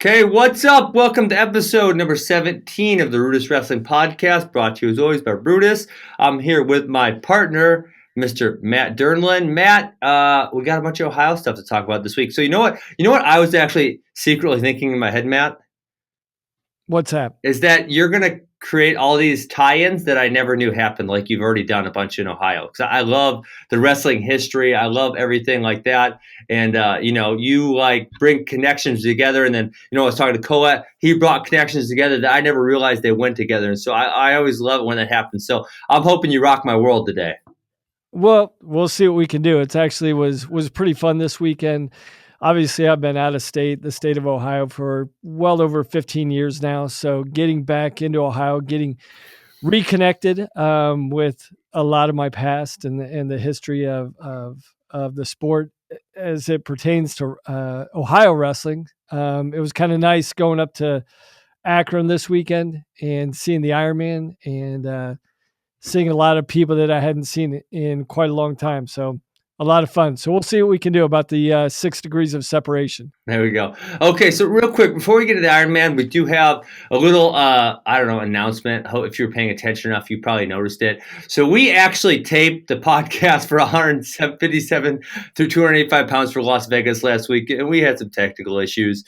Okay, what's up? Welcome to episode number 17 of the RUDIS Wrestling Podcast, brought to you as always by RUDIS. I'm here with my partner, Mr. Matt Dernlin. Matt, we got a bunch of Ohio stuff to talk about this week. So you know what? I was actually secretly thinking in my head, Matt? What's that? Is that you're going to create all these tie-ins that I never knew happened, like you've already done a bunch in Ohio. Because I love the wrestling history. I love everything like that. And, you like bring connections together. And then, I was talking to Colette. He brought connections together that I never realized they went together. And so I always love it when that happens. So I'm hoping you rock my world today. Well, we'll see what we can do. It's actually was pretty fun this weekend. Obviously, I've been out of the state of Ohio, for well over 15 years now. So getting back into Ohio, getting reconnected with a lot of my past and the history of the sport as it pertains to Ohio wrestling. It was kind of nice going up to Askren this weekend and seeing the Ironman and seeing a lot of people that I hadn't seen in quite a long time. So a lot of fun. So we'll see what we can do about the 6 degrees of separation. There we go. Okay, so real quick, before we get to the Ironman, we do have a little, announcement. If you're paying attention enough, you probably noticed it. So we actually taped the podcast for 157 through 285 pounds for Las Vegas last week, and we had some technical issues.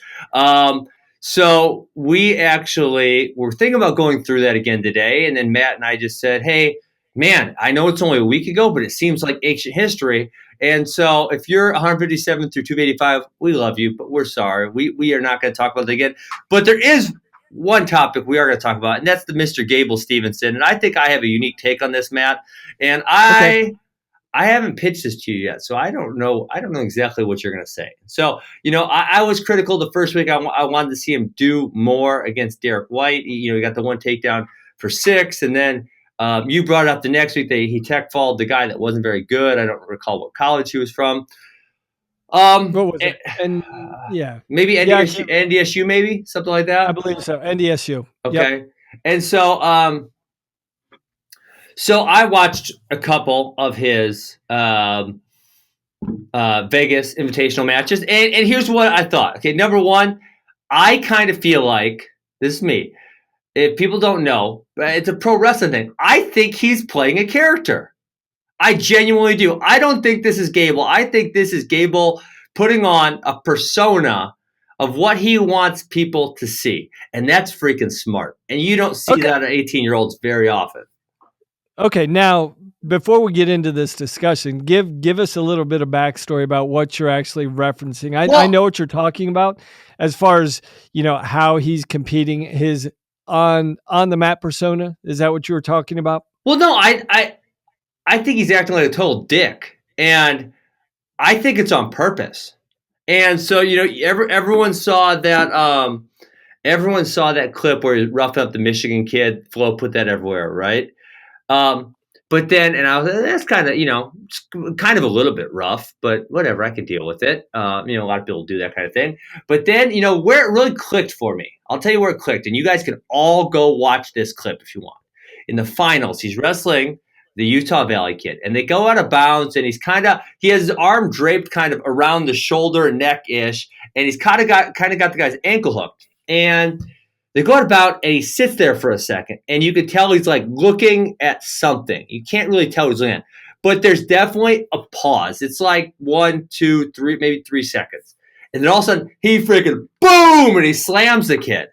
So we actually were thinking about going through that again today, and then Matt and I just said, hey, man, I know it's only a week ago, but it seems like ancient history. And so if you're 157 through 285, we love you, but we're sorry. We are not going to talk about it again. But there is one topic we are going to talk about, and that's the Mr. Gable Stevenson. And I think I have a unique take on this, Matt. And I haven't pitched this to you yet, so I don't know exactly what you're going to say. So, I was critical the first week. I wanted to see him do more against Derek White. He got the one takedown for 6, and then you brought up the next week that he tech followed the guy that wasn't very good. I don't recall what college he was from. What was it? And maybe NDSU, maybe something like that. I believe so. NDSU. Okay, yep. And so so I watched a couple of his Vegas Invitational matches, and here's what I thought. Okay, number one, I kind of feel like, this is me, if people don't know, it's a pro wrestling thing. I think he's playing a character. I genuinely do. I don't think this is Gable. I think this is Gable putting on a persona of what he wants people to see. And that's freaking smart. And you don't see that in 18-year-olds very often. Okay, now, before we get into this discussion, give us a little bit of backstory about what you're actually referencing. I know what you're talking about as far as, how he's competing his on the mat persona. Is that what you were talking about? Well, no, I think he's acting like a total dick, and I think it's on purpose. And so, everyone saw that. Everyone saw that clip where he roughed up the Michigan kid. Flo put that everywhere, right? But then, and I was like, that's kind of, kind of a little bit rough, but whatever, I can deal with it. A lot of people do that kind of thing. But then, where it really clicked for me, I'll tell you where it clicked, and you guys can all go watch this clip if you want. In the finals, he's wrestling the Utah Valley kid, and they go out of bounds, and he has his arm draped kind of around the shoulder and neck-ish, and he's kind of got the guy's ankle hooked. And they go about, and he sits there for a second, and you can tell he's like looking at something. You can't really tell what he's looking at, but there's definitely a pause. It's like 1, 2, 3, maybe 3 seconds. And then all of a sudden, he freaking boom, and he slams the kid.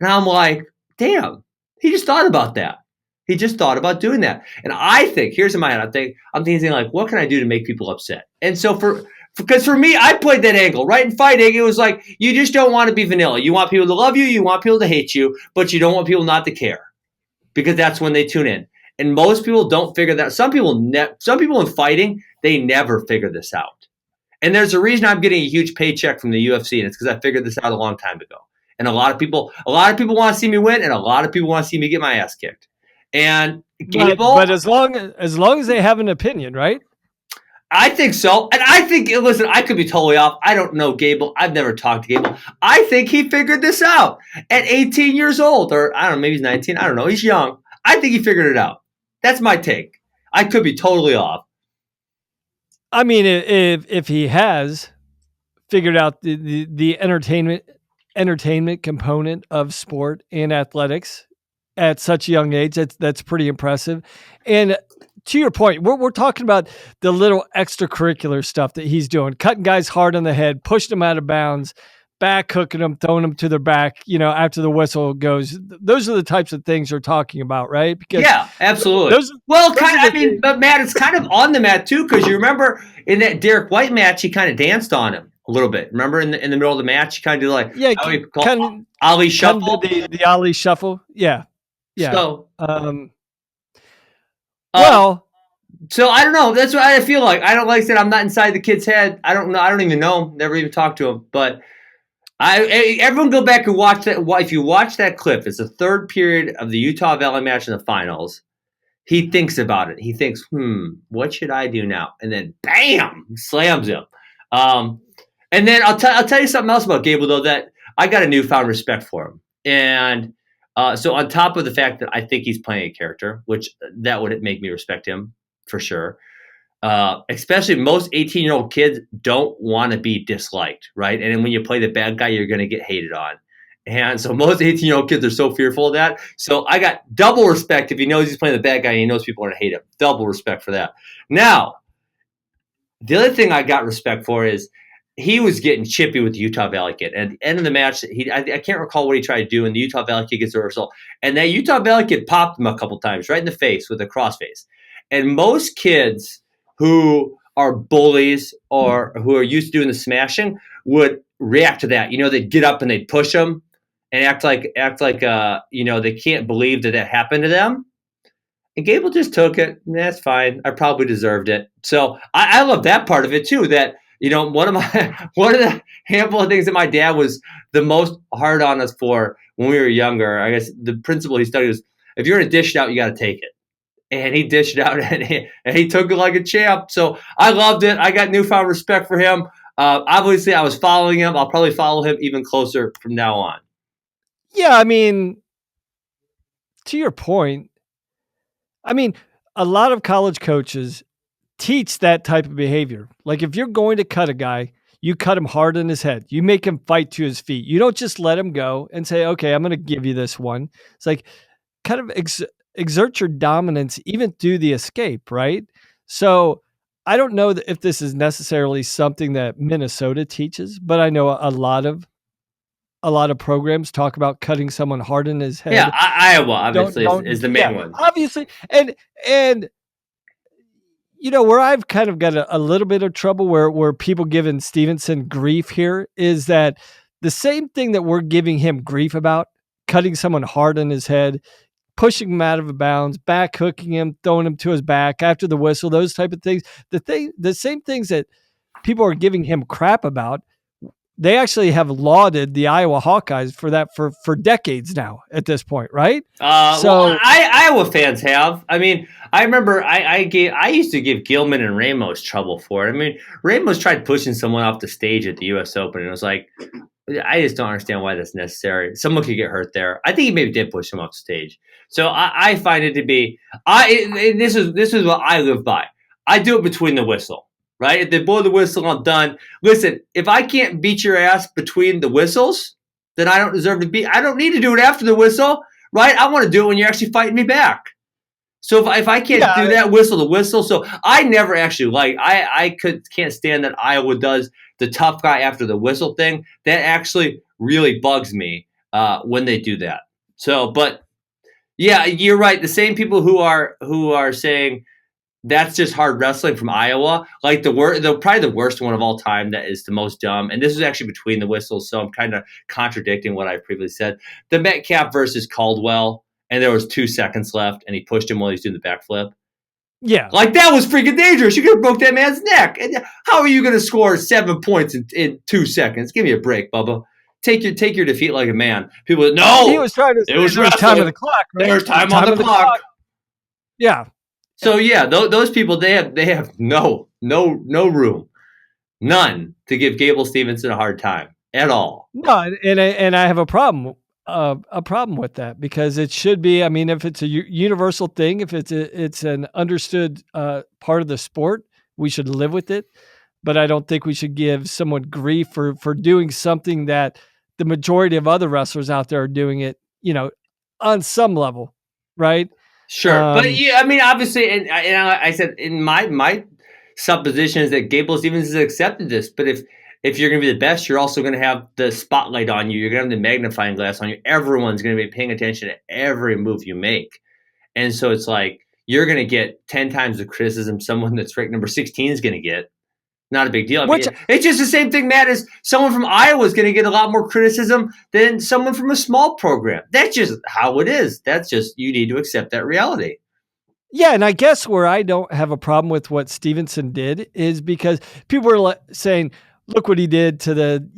And I'm like, damn, he just thought about that. He just thought about doing that. And I think, here's in my head, I'm thinking like, what can I do to make people upset? And so because for me, I played that angle, right? In fighting, it was like, you just don't want to be vanilla. You want people to love you, you want people to hate you, but you don't want people not to care, because that's when they tune in. And most people don't figure that. Some people in fighting, they never figure this out. And there's a reason I'm getting a huge paycheck from the UFC, and it's because I figured this out a long time ago. And a lot of people want to see me win, and a lot of people want to see me get my ass kicked. And Gable, but as long as they have an opinion, right? I think so. And I think, listen, I could be totally off. I don't know Gable. I've never talked to Gable. I think he figured this out at 18 years old, or I don't know, maybe he's 19. I don't know. He's young. I think he figured it out. That's my take. I could be totally off. I mean, if he has figured out the entertainment entertainment component of sport and athletics at such a young age. That's pretty impressive. And to your point, we're talking about the little extracurricular stuff that he's doing, cutting guys hard on the head, pushing them out of bounds, back hooking them, throwing them to their back, after the whistle goes. Those are the types of things we're talking about, right? Because yeah, absolutely. But Matt, it's kind of on the mat too, because you remember in that Derek White match, he kind of danced on him a little bit. Remember in the middle of the match, he kind of did Ali shuffle, the Ali shuffle. Yeah. So, so I don't know. That's what I feel like. I don't like that. I'm not inside the kid's head. I don't know. I don't even know him. Never even talked to him. But everyone go back and watch that. If you watch that clip, it's the third period of the Utah Valley match in the finals. He thinks about it. He thinks, what should I do now? And then, bam, slams him. And then I'll tell you something else about Gable, though, that I got a newfound respect for him. And so on top of the fact that I think he's playing a character, which that would make me respect him for sure. Especially most 18-year-old kids don't want to be disliked, right? And then when you play the bad guy, you're going to get hated on. And so most 18-year-old kids are so fearful of that. So I got double respect if he knows he's playing the bad guy and he knows people are going to hate him. Double respect for that. Now, the other thing I got respect for is he was getting chippy with the Utah Valley kid. And at the end of the match, I can't recall what he tried to do, and the Utah Valley kid gets a reversal. And that Utah Valley kid popped him a couple times right in the face with a crossface. And most kids who are bullies or who are used to doing the smashing would react to that. They'd get up and they'd push them and act like they can't believe that happened to them. And Gable just took it. That's fine. I probably deserved it. So I love that part of it too. That one of the handful of things that my dad was the most hard on us for when we were younger. I guess the principle he studied was, if you're going to dish it out, you got to take it. And he dished it out, and he took it like a champ. So I loved it. I got newfound respect for him. Obviously, I was following him. I'll probably follow him even closer from now on. Yeah, to your point, a lot of college coaches teach that type of behavior. Like if you're going to cut a guy, you cut him hard in his head. You make him fight to his feet. You don't just let him go and say, okay, I'm going to give you this one. It's like kind of exert your dominance even through the escape, right? So I don't know if this is necessarily something that Minnesota teaches, but I know a lot of programs talk about cutting someone hard in his head. Yeah, Iowa obviously is the main one. Obviously, and where I've kind of got a little bit of trouble where people giving Stevenson grief here is that the same thing that we're giving him grief about, cutting someone hard in his head, pushing him out of bounds, back hooking him, throwing him to his back after the whistle, those type of things. The same things that people are giving him crap about, they actually have lauded the Iowa Hawkeyes for that for decades now at this point, right? Iowa fans have. I remember I used to give Gilman and Ramos trouble for it. Ramos tried pushing someone off the stage at the U.S. Open, and it was like, I just don't understand why that's necessary. Someone could get hurt there. I think he maybe did push him off stage. So I find it to be this is what I live by. I do it between the whistle. Right? If they blow the whistle, I'm done. Listen, if I can't beat your ass between the whistles, then I don't deserve to be. I don't need to do it after the whistle, right? I want to do it when you're actually fighting me back. So if I can't do that, whistle the whistle. So I never actually can't stand that Iowa does the tough guy after the whistle thing. That actually really bugs me when they do that. So, but yeah, you're right. The same people who are saying that's just hard wrestling from Iowa. Like probably the worst one of all time. That is the most dumb. And this is actually between the whistles, so I'm kind of contradicting what I previously said. The Metcalf versus Caldwell, and there was 2 seconds left, and he pushed him while he's doing the backflip. Yeah, like that was freaking dangerous. You could have broke that man's neck. And how are you going to score 7 points in 2 seconds? Give me a break, Bubba. Take your defeat like a man. People, no, he was trying to. It was time of the clock. Right? There was time on the clock. Yeah. So yeah, those people they have no room, none to give Gable Stevenson a hard time at all. No, and I have a problem with that because it should be. If it's a universal thing, if it's an understood part of the sport, we should live with it. But I don't think we should give someone grief for doing something that the majority of other wrestlers out there are doing it, on some level, right? Sure, but yeah, I mean, obviously, and I said in my supposition is that Gable Stevenson has accepted this. But if you're going to be the best, you're also going to have the spotlight on you. You're going to have the magnifying glass on you. Everyone's going to be paying attention to every move you make, and so it's like you're going to get 10 times the criticism someone that's ranked number 16 is going to get. Not a big deal. I mean, it's just the same thing, Matt, as someone from Iowa is going to get a lot more criticism than someone from a small program. That's just how it is. That's just, you need to accept that reality. Yeah, and I guess where I don't have a problem with what Stevenson did is because people were saying, look what he did to the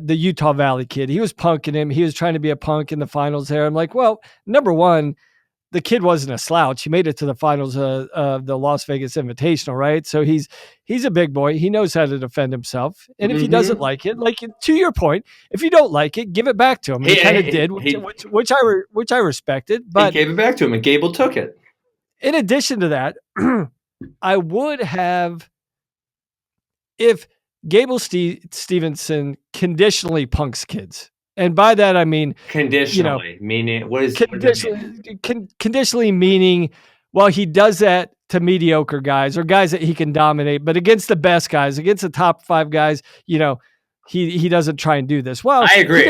Utah Valley kid. He was punking him. He was trying to be a punk in the finals there. I'm like, well, number one, the kid wasn't a slouch. He made it to the finals of the Las Vegas Invitational, right? So he's a big boy. He knows how to defend himself. And if he doesn't like it, like to your point, if you don't like it, give it back to him. And he kind of did, which I respected. But he gave it back to him, and Gable took it. In addition to that, I would have, if Gable Stevenson conditionally punks kids. And by that, I mean conditionally, meaning what is conditionally meaning? Well, he does that to mediocre guys or guys that he can dominate, but against the best guys, against the top 5 guys, he doesn't try and do this. Well, I agree.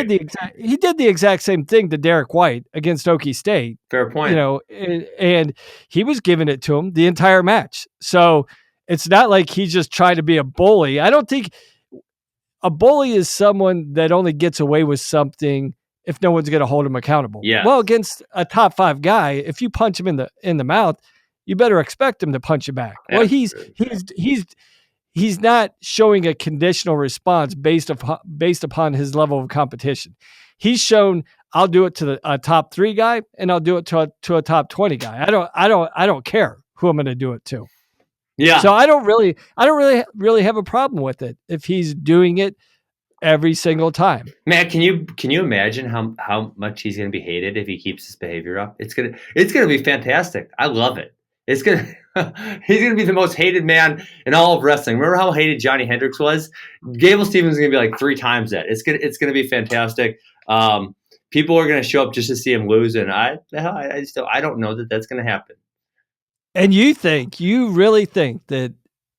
He did the exact same thing to Derek White against Okie State. Fair point. And he was giving it to him the entire match. So it's not like he's just trying to be a bully. I don't think. A bully is someone that only gets away with something if no one's going to hold him accountable. Yeah. Well, against a top 5 guy, if you punch him in the mouth, you better expect him to punch you back. Yeah. Well, he's not showing a conditional response based upon his level of competition. He's shown, I'll do it to a top 3 guy, and I'll do it to a top 20 guy. I don't care who I'm going to do it to. Yeah. So I don't really have a problem with it if he's doing it every single time. Matt, can you imagine how much he's going to be hated if he keeps his behavior up? It's gonna be fantastic. I love it. He's gonna be the most hated man in all of wrestling. Remember how hated Johnny Hendricks was? Gable Stevenson's gonna be like 3 times that. It's gonna be fantastic. People are gonna show up just to see him lose, and I don't know that that's gonna happen. And you really think that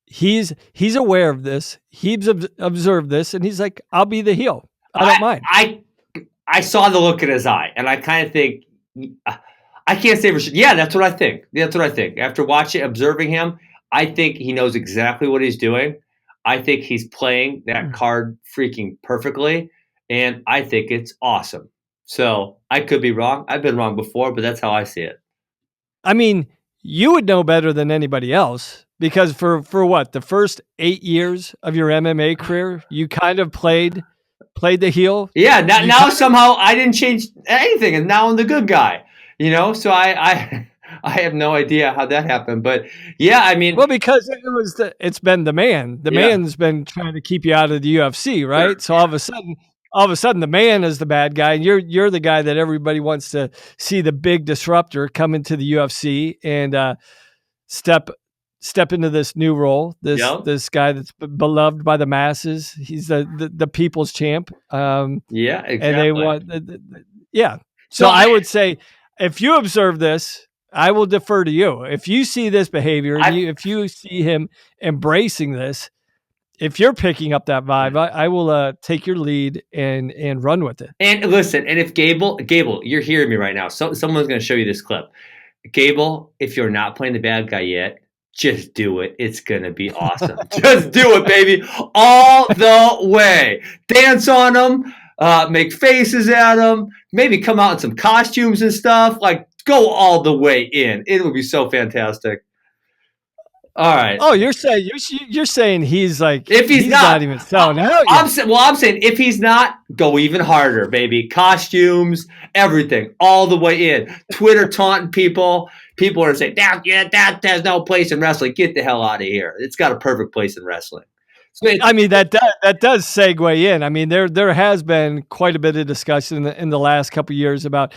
he's aware of this, he's observed this, and he's like, I'll be the heel. I don't mind. I saw the look in his eye, and I kind of think, I can't say for sure. Yeah, that's what I think. After observing him, I think he knows exactly what he's doing. I think he's playing that card freaking perfectly, and I think it's awesome. So I could be wrong. I've been wrong before, but that's how I see it. I mean, you would know better than anybody else because for what, the first 8 years of your MMA career, you kind of played the heel. Yeah. Now somehow I didn't change anything, and now I'm the good guy. So I have no idea how that happened, but yeah, I mean, well, because it's been the man. The man's been trying to keep you out of the UFC, right? Sure. So all of a sudden, the man is the bad guy, and you're the guy that everybody wants to see, the big disruptor come into the UFC and step into this new role. This guy that's beloved by the masses. He's the people's champ. Yeah, exactly. And they want, So I would say, if you observe this, I will defer to you. If you see this behavior, if you see him embracing this. If you're picking up that vibe, I will take your lead and run with it. And listen, and if Gable, you're hearing me right now. So someone's going to show you this clip. Gable, if you're not playing the bad guy yet, just do it. It's going to be awesome. Just do it, baby. All the way. Dance on them. Make faces at them. Maybe come out in some costumes and stuff. Like, go all the way in. It would be so fantastic. All right. Oh, you're saying he's like, if he's not even selling out. I'm saying if he's not, go even harder, baby. Costumes, everything, all the way in. Twitter taunting people. People are saying that has no place in wrestling. Get the hell out of here. It's got a perfect place in wrestling. So I mean, that does segue in. I mean, there has been quite a bit of discussion in the last couple of years about,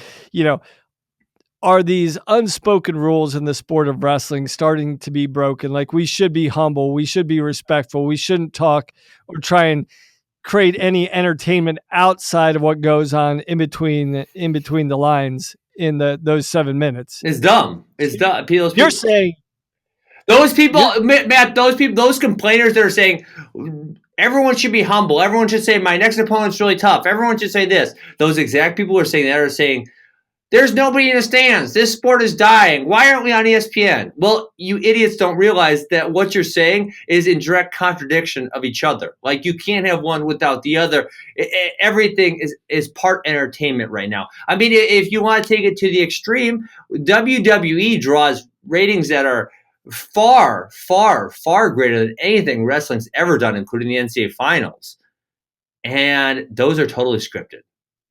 are these unspoken rules in the sport of wrestling starting to be broken? Like, we should be humble. We should be respectful. We shouldn't talk or try and create any entertainment outside of what goes on in between the lines in those 7 minutes. It's dumb. It's dumb. You're saying those people, Matt, those complainers that are saying everyone should be humble. Everyone should say my next opponent's really tough. Everyone should say this. Those exact people who are saying that are saying there's nobody in the stands. This sport is dying. Why aren't we on ESPN? Well, you idiots don't realize that what you're saying is in direct contradiction of each other. Like, you can't have one without the other. Everything is part entertainment right now. I mean, if you want to take it to the extreme, WWE draws ratings that are far, far, far greater than anything wrestling's ever done, including the NCAA finals. And those are totally scripted.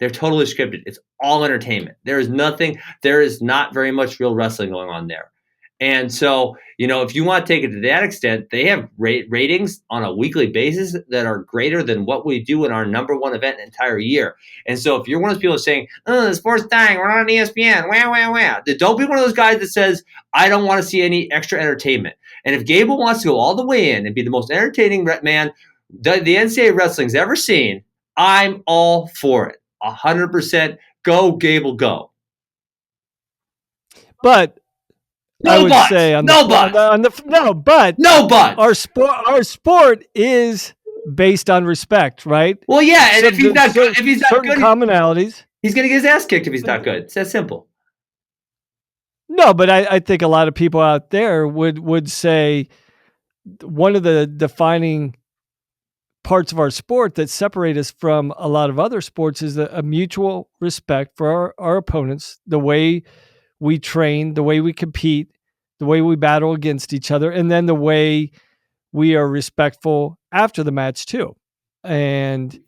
They're totally scripted. It's all entertainment. There is not very much real wrestling going on there. And so, if you want to take it to that extent, they have ratings on a weekly basis that are greater than what we do in our number one event an entire year. And so if you're one of those people saying, the sport's dying, we're not on ESPN, wah, don't be one of those guys that says, I don't want to see any extra entertainment. And if Gable wants to go all the way in and be the most entertaining man the NCAA wrestling's ever seen, I'm all for it. 100%. Go, Gable, go. But our sport is based on respect, right? Well, yeah, and if he's not good, commonalities, he's going to get his ass kicked if he's not good. It's that simple. No, but I think a lot of people out there would say one of the defining parts of our sport that separate us from a lot of other sports is a mutual respect for our opponents, the way we train, the way we compete, the way we battle against each other, and then the way we are respectful after the match too. And,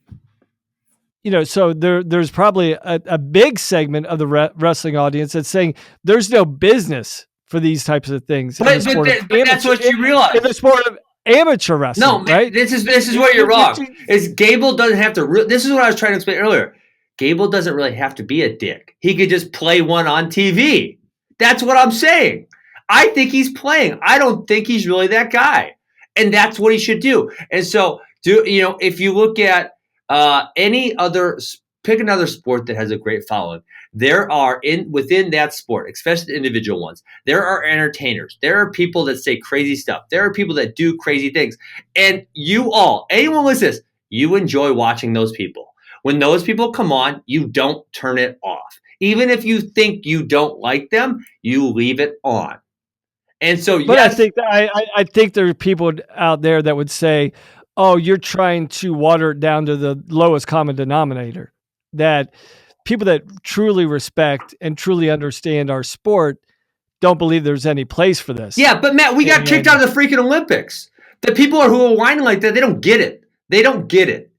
so there's probably a big segment of the wrestling audience that's saying there's no business for these types of things. But that's what you realize. In the sport of amateur wrestling, no, right? This is where you're wrong. Is Gable doesn't have to. This is what I was trying to explain earlier. Gable doesn't really have to be a dick. He could just play one on TV. That's what I'm saying. I think he's playing. I don't think he's really that guy, and that's what he should do. And so, if you look at pick another sport that has a great following. There are within that sport, especially the individual ones, there are entertainers. There are people that say crazy stuff. There are people that do crazy things. And anyone listens, you enjoy watching those people. When those people come on, you don't turn it off. Even if you think you don't like them, you leave it on. And so, but yes, I think there are people out there that would say, oh, you're trying to water it down to the lowest common denominator. That people that truly respect and truly understand our sport don't believe there's any place for this. Yeah, but Matt, we got kicked out of the freaking Olympics. The people who are whining like that, they don't get it. They don't get it.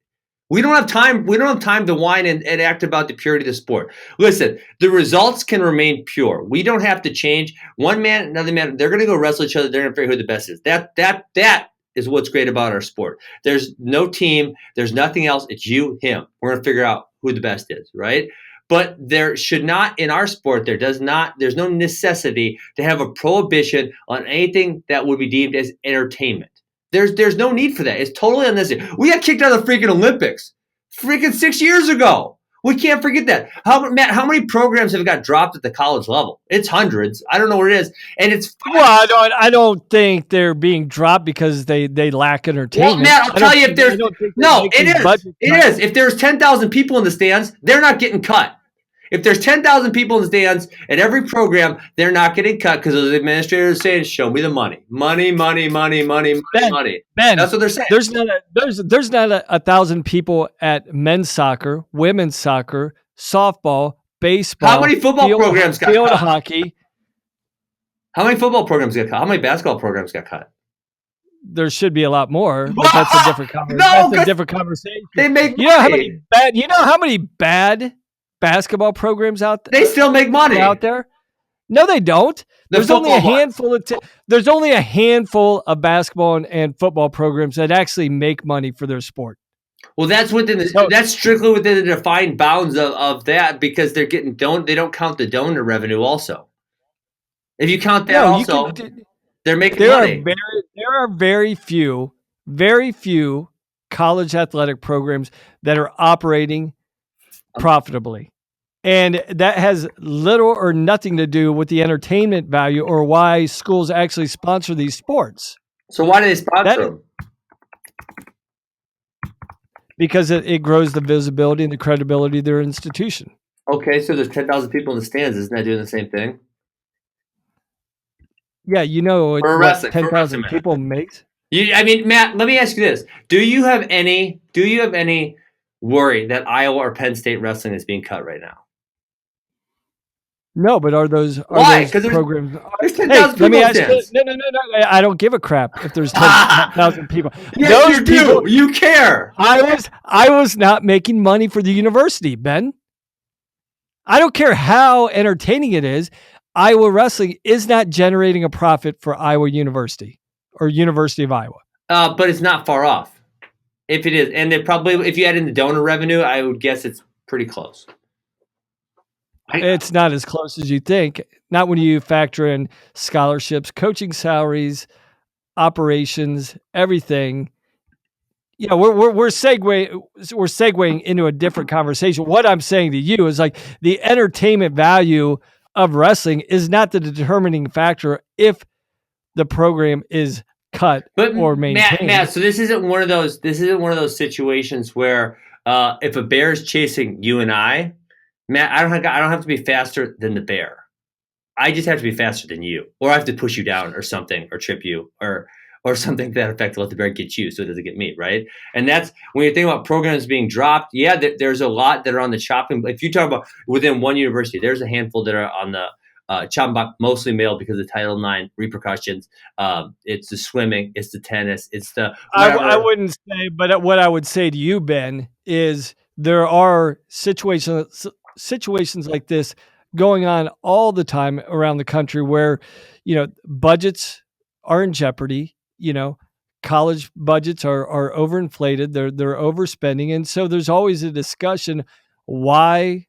We don't have time. We don't have time to whine and act about the purity of the sport. Listen, the results can remain pure. We don't have to change. One man, another man, they're going to go wrestle each other. They're going to figure who the best is. That is what's great about our sport. There's no team. There's nothing else. It's you, him. We're going to figure out who the best is, right? But there should not, in our sport, there's no necessity to have a prohibition on anything that would be deemed as entertainment. There's no need for that. It's totally unnecessary. We got kicked out of the freaking Olympics freaking 6 years ago. We can't forget that. Matt, how many programs have got dropped at the college level? It's hundreds. I don't know what it is. And it's well, I don't think they're being dropped because they lack entertainment. Well, Matt, I'll tell you if there's it is. If there's 10,000 people in the stands, they're not getting cut. If there's 10,000 people in the stands at every program, they're not getting cut because those administrators are saying, "Show me the money, money." Ben, that's what they're saying. There's not 1,000 people at men's soccer, women's soccer, softball, baseball. How many football programs got cut? Hockey. How many football programs got cut? How many basketball programs got cut? There should be a lot more, but that's a different conversation. That's a different conversation. They make money. You know how many bad basketball programs out there? They still make money out there. No, they don't. There's only a handful of basketball and football programs that actually make money for their sport. Well, that's strictly within the defined bounds of that because they don't count the donor revenue also. If you count that they're making money. There are very few college athletic programs that are operating profitably. And that has little or nothing to do with the entertainment value or why schools actually sponsor these sports. So why do they sponsor them? Because it grows the visibility and the credibility of their institution. Okay, so there's 10,000 people in the stands. Isn't that doing the same thing? Yeah, you know what 10,000 people makes? I mean, Matt, let me ask you this. Do you have any worry that Iowa or Penn State wrestling is being cut right now? No, but are those why? Because programs? There's 10,000 people. Let me ask you. No. I don't give a crap if there's 10,000 people. Yes, those you do. People, you care. I was not making money for the university, Ben. I don't care how entertaining it is. Iowa wrestling is not generating a profit for Iowa University or University of Iowa. But it's not far off. If it is, and they probably, if you add in the donor revenue, I would guess it's pretty close. It's not as close as you think. Not when you factor in scholarships, coaching salaries, operations, everything. You know, we're segueing into a different conversation. What I'm saying to you is like the entertainment value of wrestling is not the determining factor if the program is cut or maintained. Matt, so this isn't one of those situations where if a bear is chasing you and I, Matt, I don't have to be faster than the bear. I just have to be faster than you, or I have to push you down, or something, or trip you, or something to that effect to let the bear get you, so it doesn't get me, right? And that's when you think about programs being dropped. Yeah, there's a lot that are on the chopping. If you talk about within one university, there's a handful that are on the chopping block, mostly male because of Title IX repercussions. It's the swimming, it's the tennis, it's the. I wouldn't say, but what I would say to you, Ben, is there are situations like this going on all the time around the country where, you know, budgets are in jeopardy. You know, college budgets are overinflated. They're overspending. And so there's always a discussion why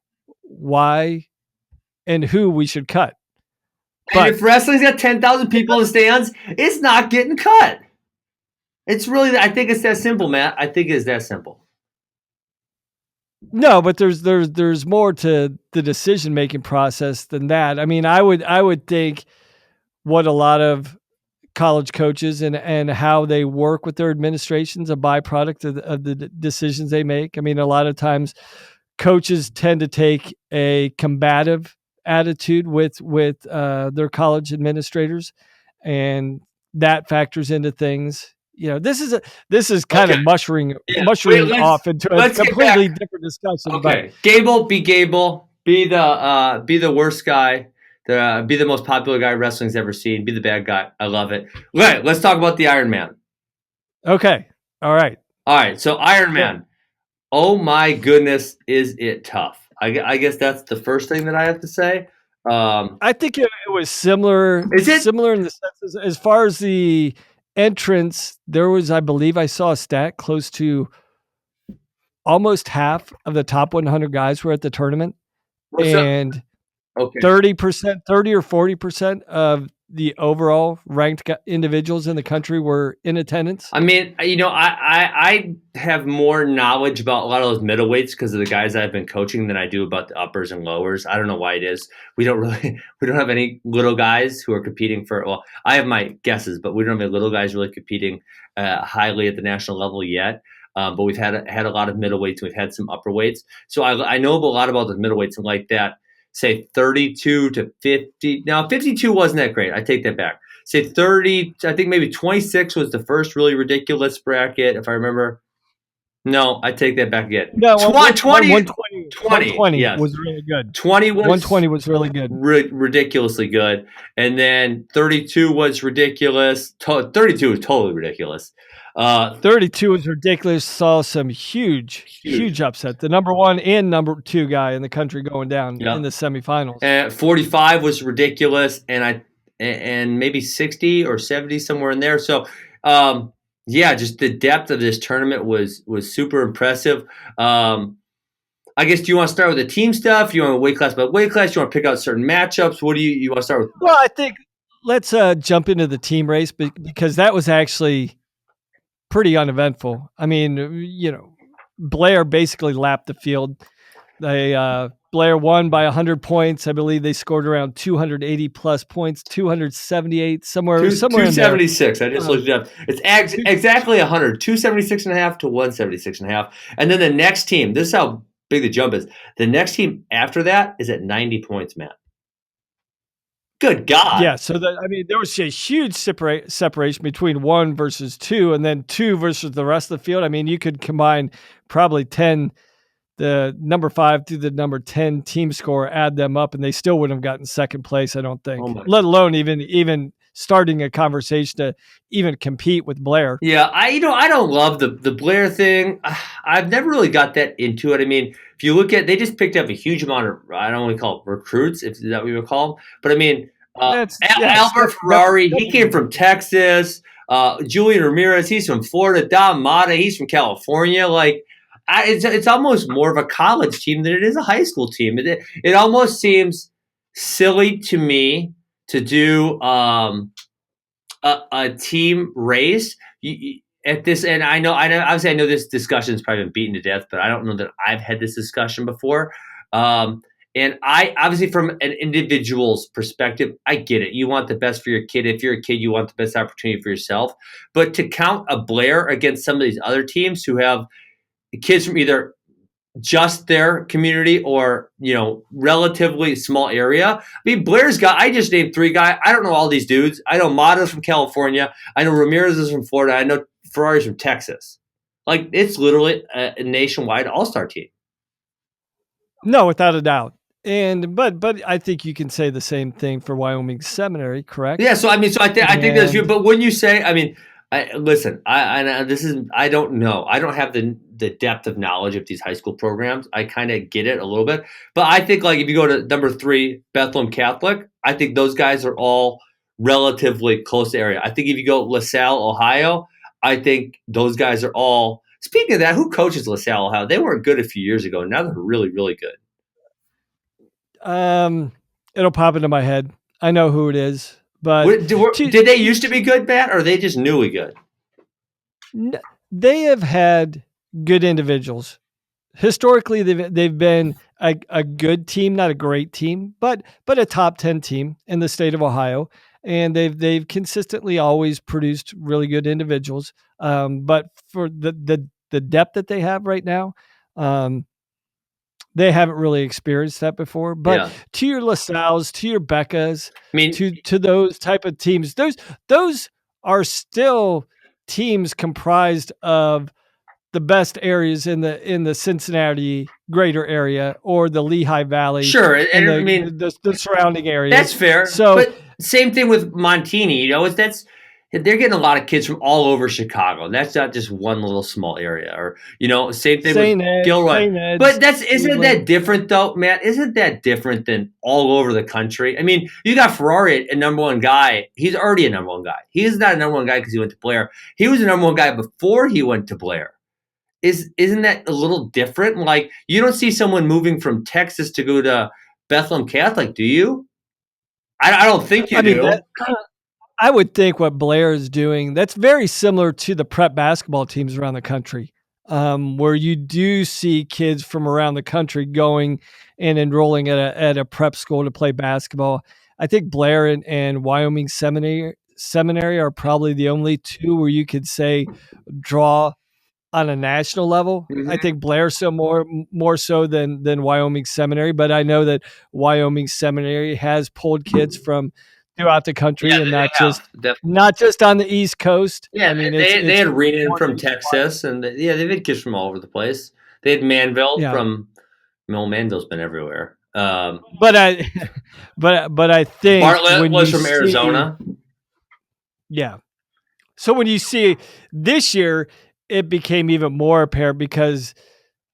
and who we should cut. But if wrestling's got 10,000 people in the stands, it's not getting cut. It's really, I think it's that simple, Matt. I think it's that simple. No, but there's more to the decision-making process than that. I mean, I would think what a lot of college coaches and how they work with their administrations a byproduct of the decisions they make. I mean, a lot of times coaches tend to take a combative attitude with their college administrators, and that factors into things. You know, this is kind of mushrooming off into a completely different discussion. Okay, Gable, be the worst guy. Be the most popular guy wrestling's ever seen. Be the bad guy. I love it. Right, let's talk about the Ironman. Okay. All right. So Ironman. Oh my goodness, is it tough? I guess that's the first thing that I have to say. I think it was similar. Is it similar in the sense as far as the entrance? There was, I believe, I saw a stat close to almost half of the top 100 guys were at the tournament, and 30%, 30 or 40% of the overall ranked individuals in the country were in attendance. I mean, you know, I have more knowledge about a lot of those middleweights because of the guys I've been coaching than I do about the uppers and lowers. I don't know why it is. We don't have any little guys who are competing for. Well, I have my guesses, but we don't have any little guys really competing highly at the national level yet. But we've had a lot of middleweights. We've had some upper weights. So I know a lot about the middleweights and like that. Say 32 to 50. Now, 52 wasn't that great. I take that back. Say 30. I think maybe 26 was the first really ridiculous bracket, if I remember. No, I take that back again. No, 120 yes. Was really good. 120 was really good. Ridiculously good. And then 32 was ridiculous. 32 was totally ridiculous. 32 was ridiculous. Saw some huge upset. The number 1 and number 2 guy in the country going down in the semifinals. 45 was ridiculous, and maybe 60 or 70 somewhere in there. So, just the depth of this tournament was super impressive. I guess, do you want to start with the team stuff? Do you want to weight class by weight class? Do you want to pick out certain matchups? What do you want to start with? Well, I think let's jump into the team race because that was actually pretty uneventful. I mean, Blair basically lapped the field. Blair won by 100 points. I believe they scored around 280 plus points, 278, somewhere in there. 276. I just looked it up. It's exactly 100, 276 and a half to 176 and a half. And then the next team, this is how big the jump is. The next team after that is at 90 points, Matt. Good God. Yeah, so there was a huge separation between 1 versus 2, and then 2 versus the rest of the field. I mean, you could combine probably 10, the number 5 through the number 10 team score, add them up, and they still wouldn't have gotten second place, I don't think. Let alone even starting a conversation to even compete with Blair. Yeah, I don't love the Blair thing. I've never really got that into it. I mean, if you look at, they just picked up a huge amount of, I don't want to call it recruits, if is that what we would call them. But I mean, Albert Ferrari, he came from Texas. Julian Ramirez, he's from Florida. Don Mata, he's from California. Like, it's almost more of a college team than it is a high school team. It almost seems silly to me to do a team race at this. And I know obviously I know this discussion has probably been beaten to death, but I don't know that I've had this discussion before. And I obviously, from an individual's perspective, I get it. You want the best for your kid. If you're a kid, you want the best opportunity for yourself. But to count a Blair against some of these other teams who have kids from either just their community or, relatively small area. I mean, Blair's got, I just named 3 guys. I don't know all these dudes. I know Mata's from California. I know Ramirez is from Florida. I know Ferrari's from Texas. Like, it's literally a nationwide all-star team. No, without a doubt. But I think you can say the same thing for Wyoming Seminary, correct? Yeah. So I think that's true. But when you say, I mean, I don't know. I don't have the depth of knowledge of these high school programs. I kind of get it a little bit, but I think like if you go to number 3, Bethlehem Catholic, I think those guys are all relatively close to area. I think if you go LaSalle, Ohio, I think those guys are all. Speaking of that, who coaches LaSalle, Ohio? They weren't good a few years ago. Now they're really, really good. It'll pop into my head. I know who it is, but did they used to be good, Matt, or are they just newly good? They have had good individuals. Historically, they've been a good team, not a great team, but a top 10 team in the state of Ohio, and they've consistently always produced really good individuals. But for the depth that they have right now, they haven't really experienced that before. But to your LaSalle's, to your Beccas, I mean, to those type of teams, those are still teams comprised of the best areas in the Cincinnati greater area or the Lehigh Valley. Sure, and the surrounding areas. That's fair. So, but same thing with Montini. They're getting a lot of kids from all over Chicago. That's not just one little small area. Or, same thing with Gilroy. But isn't that different though, Matt? Isn't that different than all over the country? I mean, you got Ferrari, a number 1 guy. He's already a number 1 guy. He is not a number 1 guy because he went to Blair. He was a number 1 guy before he went to Blair. Isn't that a little different? Like, you don't see someone moving from Texas to go to Bethlehem Catholic, do you? I don't think you do. I would think what Blair is doing, that's very similar to the prep basketball teams around the country, where you do see kids from around the country going and enrolling at a prep school to play basketball. I think Blair and Wyoming Seminary are probably the only 2 where you could say draw on a national level. Mm-hmm. I think Blair's so more so than Wyoming Seminary, but I know that Wyoming Seminary has pulled kids from throughout the country, and not just on the East Coast. Yeah, I mean, they had Renan from Texas, and they've had kids from all over the place. They had Manville from. Manville's been everywhere. But I think Bartlett was from Arizona. Yeah. So when you see this year, it became even more apparent because,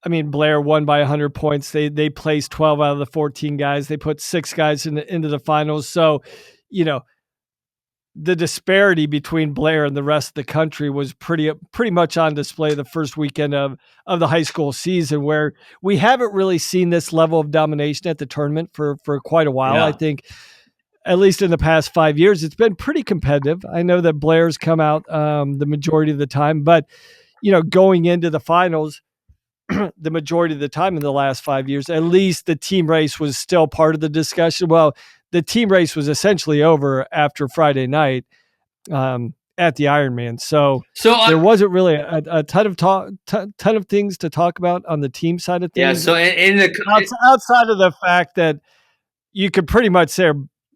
I mean, Blair won by 100 points. They placed 12 out of the 14 guys. They put 6 guys into the finals. So, the disparity between Blair and the rest of the country was pretty much on display the first weekend of the high school season, where we haven't really seen this level of domination at the tournament for quite a while. Yeah. I think at least in the past 5 years, it's been pretty competitive. I know that Blair's come out the majority of the time, but going into the finals, the majority of the time in the last 5 years, at least the team race was still part of the discussion. Well, the team race was essentially over after Friday night at the Ironman. So there wasn't really a ton of things to talk about on the team side of things. Yeah. So outside of the fact that you could pretty much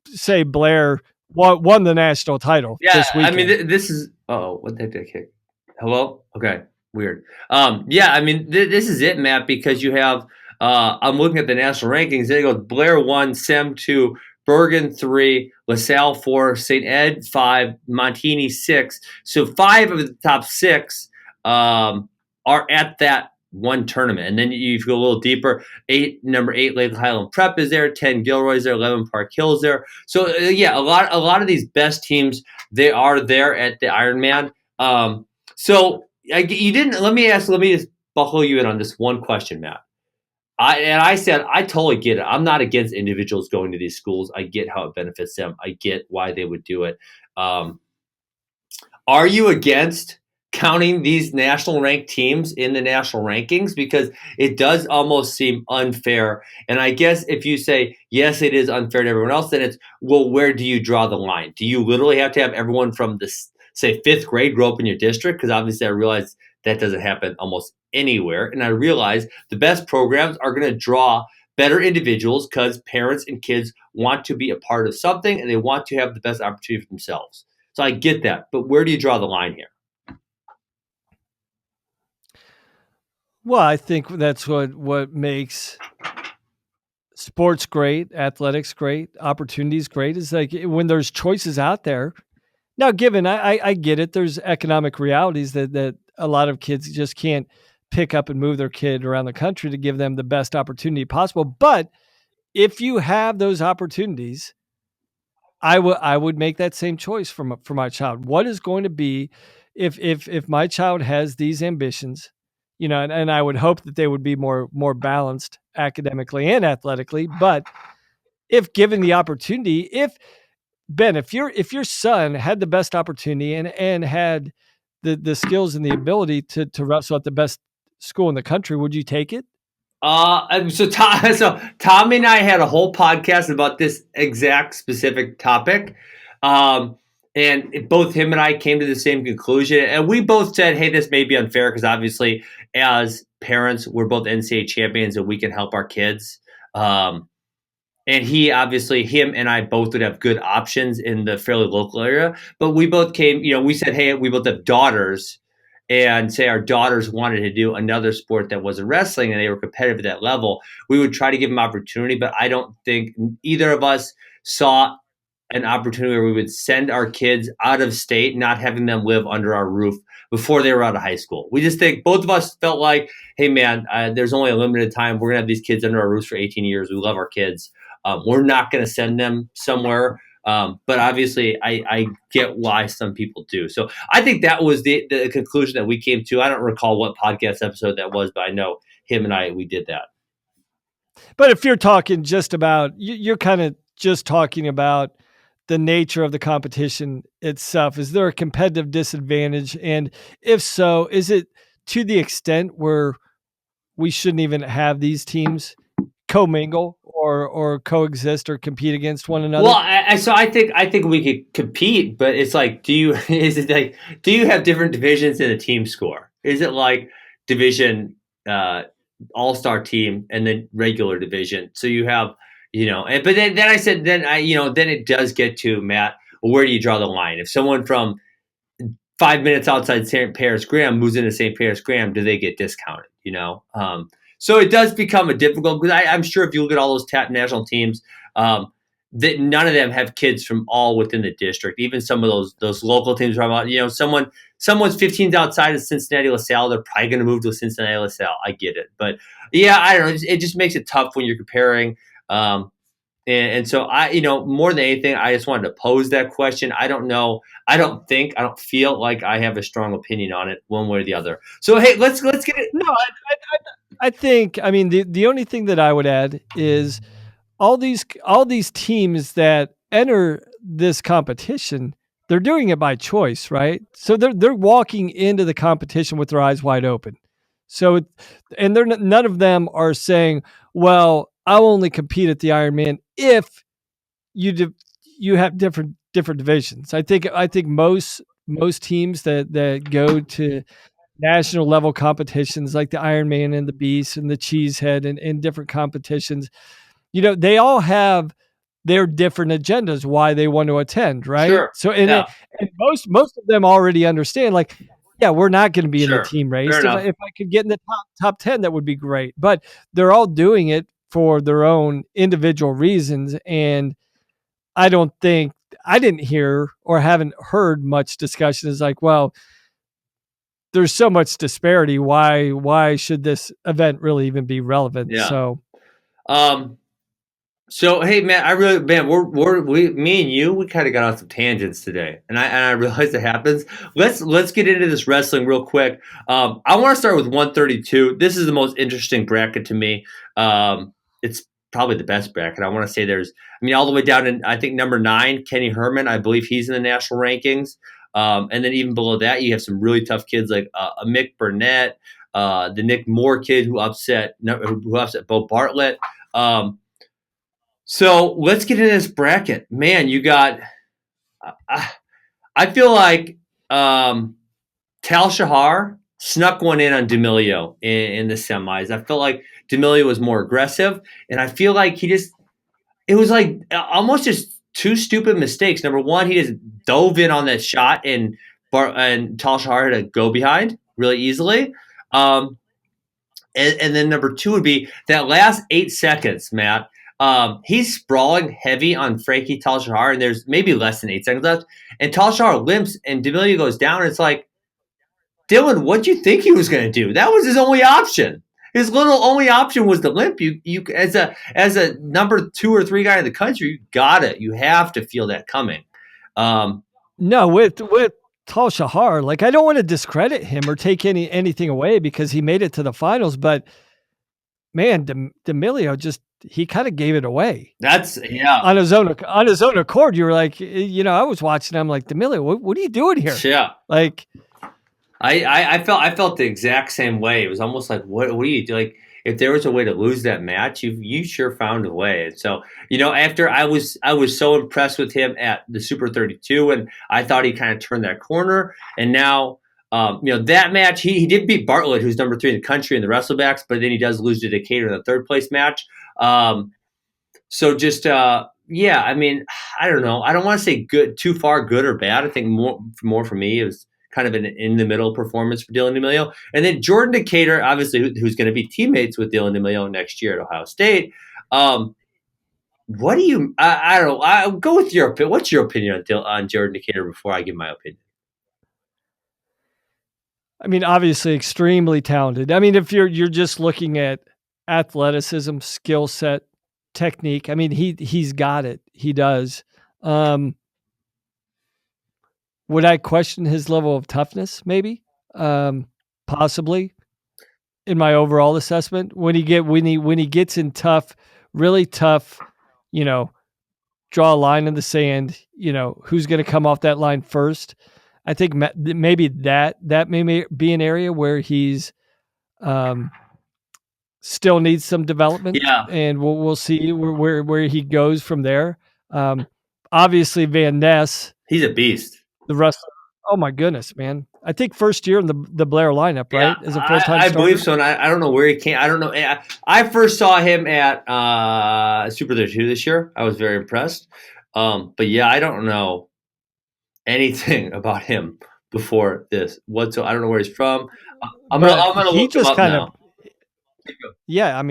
say Blair won the national title. Yeah, this weekend. I mean, this is. Oh, what did I kick? Hello. Okay, weird. Yeah, I mean, this is it, Matt, because you have. I'm looking at the national rankings. There goes Blair 1, Sem 2, Bergen 3, LaSalle 4, St. Ed 5, Montini 6. So 5 of the top 6 are at that one tournament. And then you go a little deeper. Number 8, Lake Highland Prep is there. 10, Gilroy's there. 11, Park Hill's there. So yeah, a lot of these best teams, they are there at the Ironman. So you didn't. Let me just buckle you in on this one question, Matt. I said I totally get it. I'm not against individuals going to these schools. I get how it benefits them. I get why they would do it. Are you against counting these national ranked teams in the national rankings? Because it does almost seem unfair. And I guess if you say, yes, it is unfair to everyone else, then it's, well, where do you draw the line? Do you literally have to have everyone from say 5th grade grow up in your district? Because obviously I realize that doesn't happen almost anywhere. And I realize the best programs are going to draw better individuals because parents and kids want to be a part of something and they want to have the best opportunity for themselves. So I get that. But where do you draw the line here? Well, I think that's what makes sports great, athletics great, opportunities great, is like when there's choices out there. Now, given I get it, there's economic realities that a lot of kids just can't pick up and move their kid around the country to give them the best opportunity possible. But if you have those opportunities, I would make that same choice for my child. What is going to be if my child has these ambitions, and I would hope that they would be more balanced academically and athletically. But if given the opportunity, Ben, if your son had the best opportunity and had the skills and the ability to wrestle at the best school in the country, would you take it? So Tommy and I had a whole podcast about this exact specific topic. And both him and I came to the same conclusion. And we both said, hey, this may be unfair because obviously as parents, we're both NCAA champions and we can help our kids. And him and I both would have good options in the fairly local area. But we both we said, hey, we both have daughters. And say our daughters wanted to do another sport that wasn't wrestling and they were competitive at that level, we would try to give them opportunity. But I don't think either of us saw an opportunity where we would send our kids out of state, not having them live under our roof before they were out of high school. We just think both of us felt like, hey, man, there's only a limited time. We're going to have these kids under our roofs for 18 years. We love our kids. We're not going to send them somewhere. But obviously, I get why some people do. So I think that was the conclusion that we came to. I don't recall what podcast episode that was, but I know him and we did that. But if you're talking just about, you're kind of just talking about the nature of the competition itself. Is there a competitive disadvantage? And if so, is it to the extent where we shouldn't even have these teams commingle or coexist or compete against one another? Well, I think we could compete, but it's like, do you have different divisions in a team score? Is it like division all-star team and then regular division? So you have, but then I said, then it does get to, Matt, well, where do you draw the line? If someone from 5 minutes outside St. Paris Graham moves into St. Paris Graham, do they get discounted? So it does become a difficult, because I'm sure if you look at all those national teams, that none of them have kids from all within the district. Even some of those local teams are about, someone's 15 outside of Cincinnati LaSalle, they're probably going to move to Cincinnati LaSalle. I get it. But yeah, I don't know. It just makes it tough when you're comparing. And so more than anything, I just wanted to pose that question. I don't know. I don't feel like I have a strong opinion on it one way or the other. So, hey, let's get it. No, I think, the only thing that I would add is all these teams that enter this competition, they're doing it by choice, right? So they're walking into the competition with their eyes wide open. So, and they're none of them are saying, "Well, I'll only compete at the Ironman if you have different divisions." I think most teams that go to national level competitions like the Ironman and the Beast and the Cheesehead and different competitions, they all have their different agendas why they want to attend, right? Sure. So Yeah. and most of them already understand, like, yeah, we're not going to be in the Sure. team Fair race. If enough. I could get in the top 10, that would be great. But they're all doing it for their own individual reasons, and I don't think I didn't hear or haven't heard much discussion is like, well, there's so much disparity. Why should this event really even be relevant? Yeah. So Um, So hey man, me and you, we kind of got on some tangents today, and I realize it happens. Let's get into this wrestling real quick. I want to start with 132. This is the most interesting bracket to me. It's probably the best bracket. I want to say all the way down in I think number 9, Kenny Herman. I believe he's in the national rankings. And then even below that, you have some really tough kids like Mick Burnett, the Nick Moore kid who upset Bo Bartlett. So let's get into this bracket. Man, you got. I feel like Tal Shahar snuck one in on D'Amelio in the semis. I felt like D'Amelio was more aggressive, and I feel like it was like almost just two stupid mistakes. Number one, he just dove in on that shot, and Tal Shahar had to go behind really easily. And then number two would be that last 8 seconds, Matt. He's sprawling heavy on Frankie Tal Shahar, and there's maybe less than 8 seconds left. And Tal Shahar limps, and D'Amelio goes down. And it's like, Dylan, what'd you think he was going to do? That was his only option. His little only option was to limp. You as a number 2 or 3 guy in the country, you have to feel that coming. No, with Tal Shahar, like, I don't want to discredit him or take anything away because he made it to the finals, but man, D'Amelio he kind of gave it away. That's yeah. On his own accord. You were like, I was watching. I'm like, D'Amelio, what are you doing here? Yeah. Like, I felt the exact same way. It was almost like, what do you do? Like, if there was a way to lose that match, you sure found a way. And so, after I was so impressed with him at the Super 32, and I thought he kind of turned that corner. And now, that match, he did beat Bartlett, who's number 3 in the country in the wrestlebacks, but then he does lose to Decatur in the 3rd place match. So just, yeah, I don't know. I don't want to say too far good or bad. I think more for me, it was kind of an in-the-middle performance for Dylan D'Amelio. And then Jordan Decatur, obviously, who's going to be teammates with Dylan D'Amelio next year at Ohio State. What do you – I don't know. I'll go with your opinion. What's your opinion on Jordan Decatur before I give my opinion? Obviously, extremely talented. If you're just looking at athleticism, skill set, technique, he's got it. He does. Would I question his level of toughness? Maybe, possibly. In my overall assessment, when he gets in tough, really tough, draw a line in the sand. Who's going to come off that line first? I think maybe that may be an area where he's still needs some development. Yeah, and we'll see where he goes from there. Obviously, Van Ness, he's a beast. The wrestler. Oh my goodness, man! I think first year in the Blair lineup, right? Yeah, As a full-time starter. I believe so, and I don't know where he came. I don't know. I first saw him at Super 32 this year. I was very impressed. But yeah, I don't know anything about him before this. I don't know where he's from. I'm gonna look him up now. Yeah,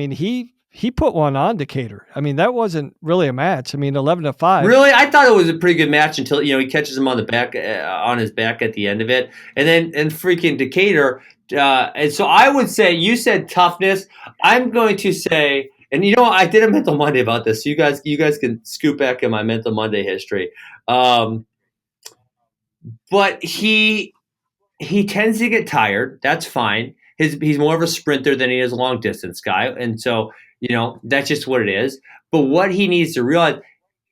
he put one on Decatur. That wasn't really a match. 11-5. Really, I thought it was a pretty good match until he catches him on the back on his back at the end of it, and then freaking Decatur. And so I would say you said toughness. I'm going to say, and I did a Mental Monday about this. So you guys can scoop back in my Mental Monday history. But he tends to get tired. That's fine. He's more of a sprinter than he is a long distance guy, and so that's just what it is. But what he needs to realize,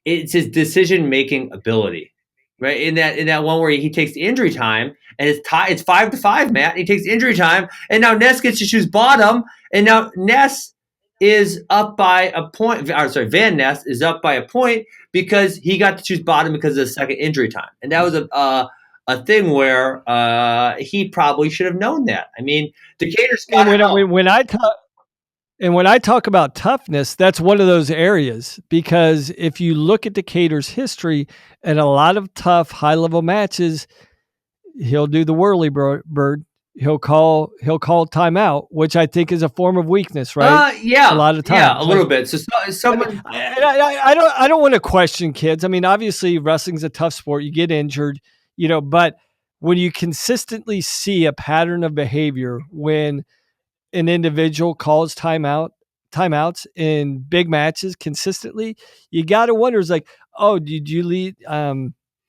it's his decision-making ability, right? In that one where he takes injury time and it's 5-5, Matt. He takes injury time, and now Ness gets to choose bottom, and now Ness is up by a point. Van Ness is up by a point because he got to choose bottom because of the second injury time, and that was a thing where he probably should have known that. I mean, Decatur's got to help. When I talk about toughness, that's one of those areas, because if you look at Decatur's history and a lot of tough high level matches, he'll do the whirly bird. He'll call timeout, which I think is a form of weakness, right? Yeah, a lot of times, yeah, a little bit. So someone, I don't want to question kids. I mean, obviously, wrestling's a tough sport. You get injured, but when you consistently see a pattern of behavior when an individual calls timeouts in big matches consistently, you got to wonder, it's like, oh, did you lead?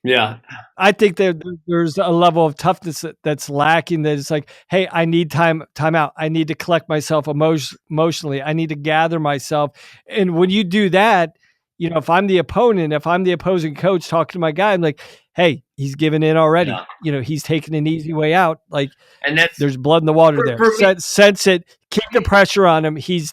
Yeah. I think there's a level of toughness that's lacking, that it's like, hey, I need timeout. I need to collect myself emotionally. I need to gather myself. And when you do that, if I'm the opponent, if I'm the opposing coach talking to my guy, I'm like, hey, he's giving in already. Yeah. He's taking an easy way out. Like, and there's blood in the water there. Sense it, keep the pressure on him. He's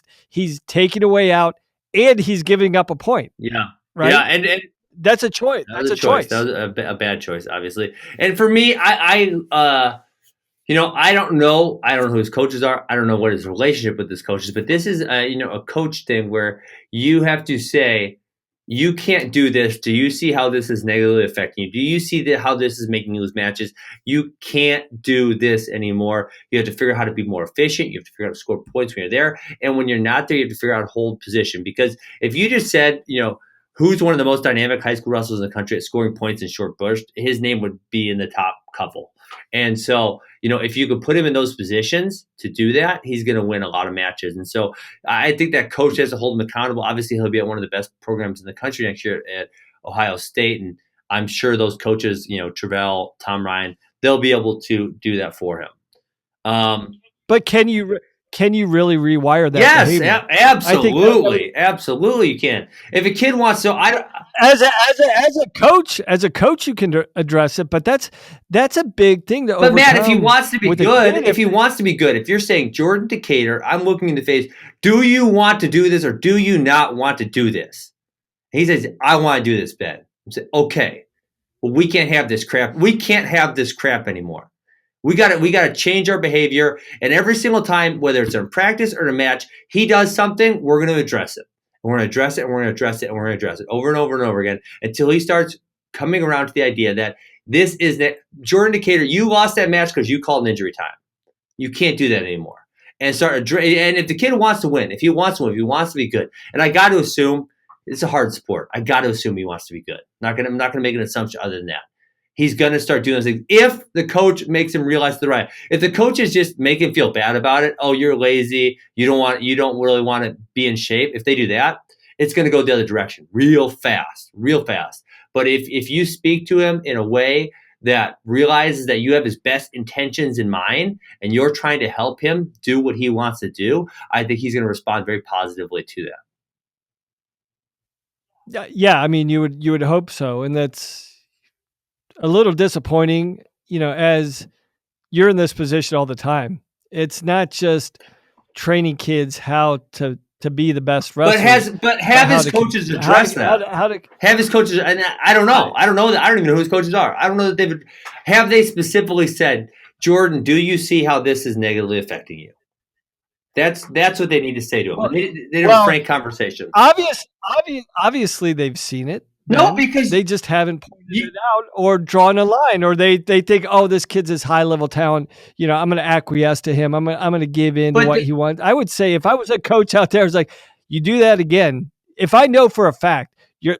taking a way out, and he's giving up a point. Yeah. Right. Yeah. And that's a choice. That's a choice. That was a bad choice, obviously. And for me, I don't know. I don't know who his coaches are. I don't know what his relationship with his coaches. But this is a coach thing where you have to say, you can't do this. Do you see how this is negatively affecting you? Do you see how this is making you lose matches? You can't do this anymore. You have to figure out how to be more efficient. You have to figure out how to score points when you're there. And when you're not there, you have to figure out how to hold position. Because if you just said, who's one of the most dynamic high school wrestlers in the country at scoring points in short burst, his name would be in the top couple. And so, if you could put him in those positions to do that, he's going to win a lot of matches. And so I think that coach has to hold him accountable. Obviously, he'll be at one of the best programs in the country next year at Ohio State. And I'm sure those coaches, Travell, Tom Ryan, they'll be able to do that for him. But can you really rewire that? Yes, behavior? absolutely, absolutely, you can. If a kid wants to, as a coach, you can address it, but that's a big thing to overcome. But Matt, if he wants to be good, if you're saying, Jordan Decatur, I'm looking in the face, do you want to do this or do you not want to do this? And he says, I want to do this, Ben. I say, okay, well, we can't have this crap. We can't have this crap anymore. We got to change our behavior, and every single time, whether it's in practice or in a match, he does something, we're going to address it. And we're going to address it, and we're going to address it, and we're going to address it over and over and over again until he starts coming around to the idea that this is that Jordan Decatur, you lost that match because you called an injury time. You can't do that anymore. And if the kid wants to win, if he wants to be good, and I got to assume it's a hard sport. I got to assume he wants to be good. I'm not going to make an assumption other than that. He's going to start doing things if the coach makes him realize the right. If the coach is just making him feel bad about it, oh, you're lazy, you don't really want to be in shape. If they do that, it's going to go the other direction real fast. But if you speak to him in a way that realizes that you have his best intentions in mind and you're trying to help him do what he wants to do, I think he's going to respond very positively to that. Yeah, I mean, you would hope so, and that's a little disappointing, as you're in this position all the time. It's not just training kids how to be the best wrestler. But have his coaches address that. Have his coaches, and I don't know. I don't know that. I don't even know who his coaches are. I don't know that they specifically said, Jordan, do you see how this is negatively affecting you? That's what they need to say to him. Well, they have a frank conversation. Obviously, they've seen it. No, because they just haven't pointed it out or drawn a line, or they think, oh, this kid's his high level talent. I'm going to acquiesce to him. I'm going to give in to what he wants. I would say if I was a coach out there, it's like, you do that again. If I know for a fact you're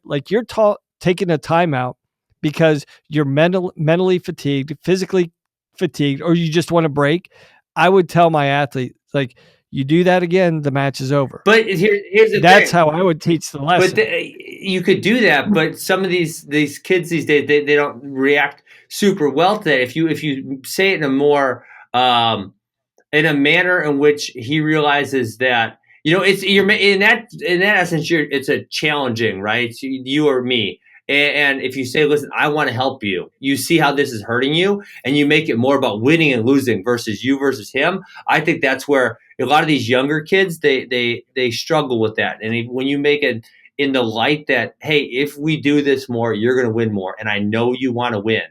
taking a timeout because you're mentally fatigued, physically fatigued, or you just want to break, I would tell my athlete, like, you do that again, the match is over. But here's the That's thing. How I would teach the lesson. But you could do that, but some of these kids these days, they don't react super well to that. If you say it in a more in a manner in which he realizes that it's you're in that essence. It's a challenging, right? So you or me. And if you say, listen, I want to help you, you see how this is hurting you, and you make it more about winning and losing versus you versus him. I think that's where a lot of these younger kids, they struggle with that. And when you make it in the light that, hey, if we do this more, you're going to win more, and I know you want to win.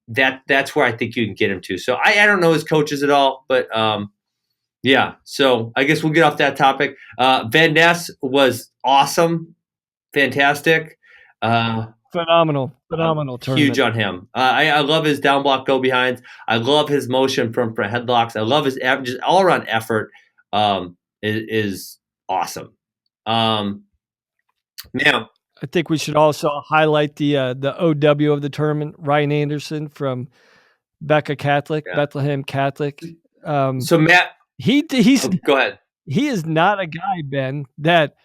That's where I think you can get him to. So I don't know his coaches at all, but yeah. So I guess we'll get off that topic. Van Ness was awesome, fantastic. Phenomenal tournament. Huge on him. I love his down block go behinds. I love his motion from headlocks. I love his just all around effort. Is awesome. Now, I think we should also highlight the OW of the tournament, Ryan Anderson from Bethlehem Catholic. So Matt, he's go ahead. He is not a guy, Ben, that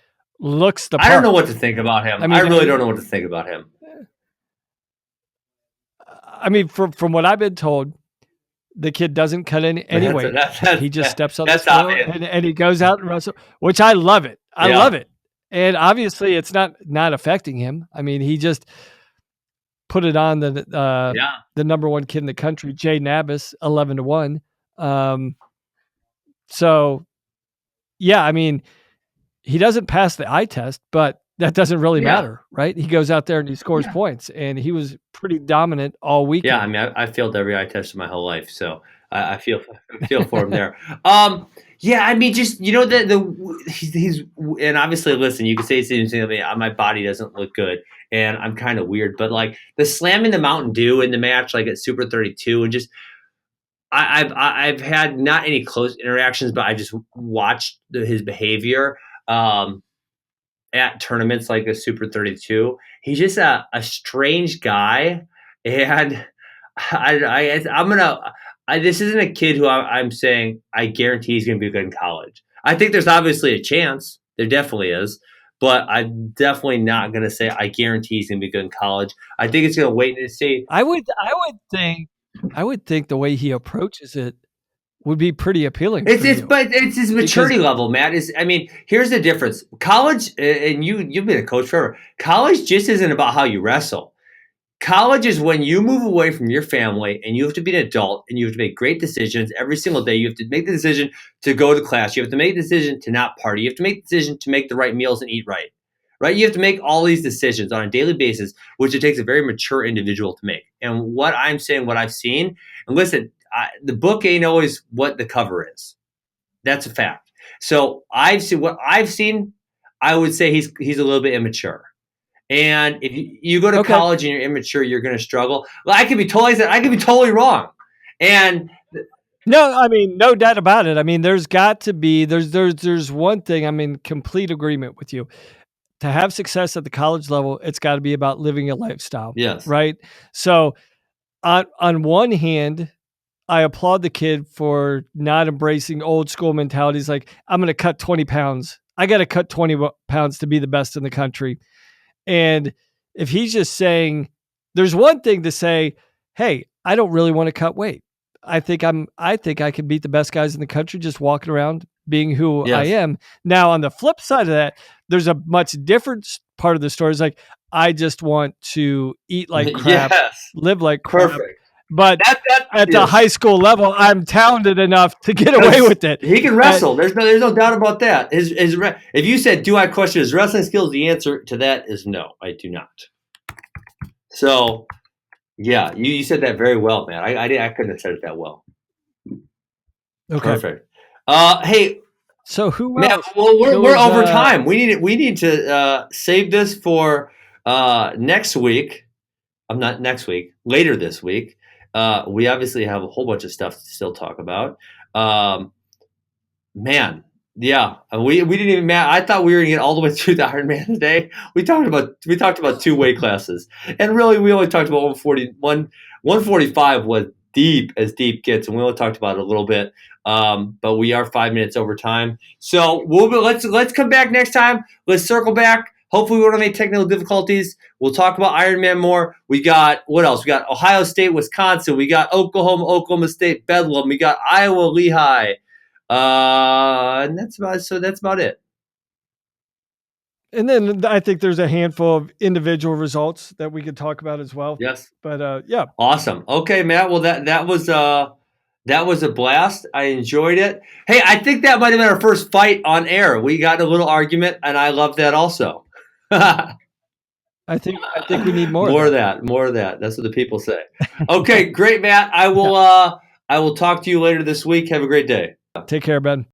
looks the part. I don't know what to think about him. I really don't know what to think about him. I mean, from what I've been told, the kid doesn't cut in any weight. He just steps on the scale and he goes out and wrestles, which I love it. I love it. And obviously it's not affecting him. I mean, he just put it on the number one kid in the country, Jay Nabis, 11-1. So yeah, I mean, he doesn't pass the eye test, but that doesn't really matter, right? He goes out there and he scores points, and he was pretty dominant all week. Yeah, I mean, I failed every eye test in my whole life, so I feel for him there. Yeah, I mean, just he's and obviously, listen, you can say something to me. My body doesn't look good, and I'm kind of weird, but like the slamming the Mountain Dew in the match, like at Super 32, and just I've had not any close interactions, but I just watched his behavior at tournaments like a Super 32. He's just a strange guy, and this isn't a kid who I'm saying I guarantee he's going to be good in college. I think there's obviously a chance. There definitely is. But I'm definitely not going to say I guarantee he's going to be good in college. I think it's going to wait and see. I would think the way he approaches it would be pretty appealing. But it's his maturity level, Matt. Here's the difference. College, and you've been a coach forever. College just isn't about how you wrestle. College is when you move away from your family and you have to be an adult and you have to make great decisions every single day. You have to make the decision to go to class. You have to make the decision to not party. You have to make the decision to make the right meals and eat right. Right? You have to make all these decisions on a daily basis, which it takes a very mature individual to make. And what I'm saying, what I've seen, and listen, the book ain't always what the cover is. That's a fact. So what I've seen, I would say he's a little bit immature. And if you go to college and you're immature, you're going to struggle. Well, I could be totally wrong. And no, I mean, no doubt about it. I mean, there's one thing. I'm in complete agreement with you. To have success at the college level, it's got to be about living a lifestyle. Yes. Right. So on one hand, I applaud the kid for not embracing old school mentalities. Like, I'm going to cut 20 pounds. I got to cut 20 pounds to be the best in the country. And if he's just saying, there's one thing to say, hey, I don't really want to cut weight. I think I can beat the best guys in the country just walking around being who I am. Now, on the flip side of that, there's a much different part of the story. It's like, I just want to eat like crap, live like crap. Perfect. But at the high school level, I'm talented enough to get away with it. He can wrestle. There's no doubt about that. If you said, do I question his wrestling skills? The answer to that is no, I do not. So, yeah, you said that very well, man. I couldn't have said it that well. Okay. Perfect. Hey, so who else? Well, we're over time. We need to save this for next week. Not next week. Later this week. We obviously have a whole bunch of stuff to still talk about. Man, yeah, we didn't even. Man, I thought we were gonna get all the way through the Ironman today. We talked about two weight classes, and really we only talked about 140. 145 was deep as deep gets, and we only talked about it a little bit. But we are 5 minutes over time, so let's come back next time. Let's circle back. Hopefully we won't have any technical difficulties. We'll talk about Ironman more. We got, what else? We got Ohio State, Wisconsin. We got Oklahoma State, Bedlam. We got Iowa, Lehigh. And that's about it. And then I think there's a handful of individual results that we could talk about as well. Yes. But yeah. Awesome. Okay, Matt. Well, that was a blast. I enjoyed it. Hey, I think that might have been our first fight on air. We got in a little argument, and I love that also. I think we need more. More of that. That's what the people say. Okay, great, Matt. I will talk to you later this week. Have a great day. Take care, Ben.